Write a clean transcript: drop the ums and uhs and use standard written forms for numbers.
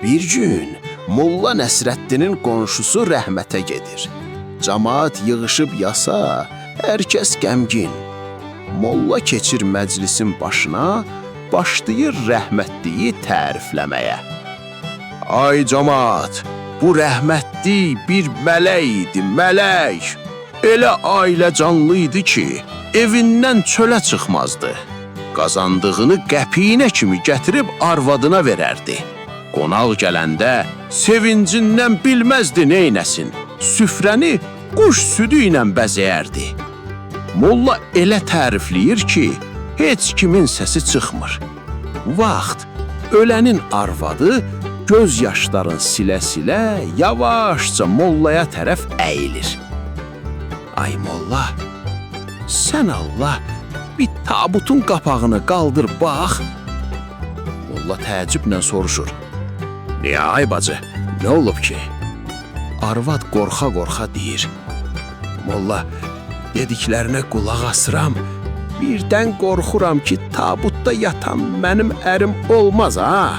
Bir gün Molla Nəsrəddinin qonşusu rəhmətə gedir. Camaat yığışıb yasa, hər kəs qəmgin. Molla keçir məclisin başına, başlayır rəhmətliyi tərifləməyə. Ay camaat, bu rəhmətli bir mələk idi, mələk. Elə ailə canlı idi ki, evindən çölə çıxmazdı. Qazandığını qəpiyinə kimi gətirib arvadına verərdi. Qonaq gələndə sevincindən bilməzdi neynəsin. Süfrəni quş südü ilə bəzəyərdi. Molla elə tərifləyir ki, heç kimin səsi çıxmır. Vaxt ölənin arvadı göz yaşların silə-silə yavaşca mollaya tərəf əyilir. Ay molla, sən Allah bir tabutun qapağını qaldır bax. Molla təəccüblə soruşur. Niyə ay bacı, nə olub ki? Arvad qorxa-qorxa deyir. Molla, dediklərinə qulaq asıram. Birdən qorxuram ki, tabutda yatan mənim ərim olmaz ha.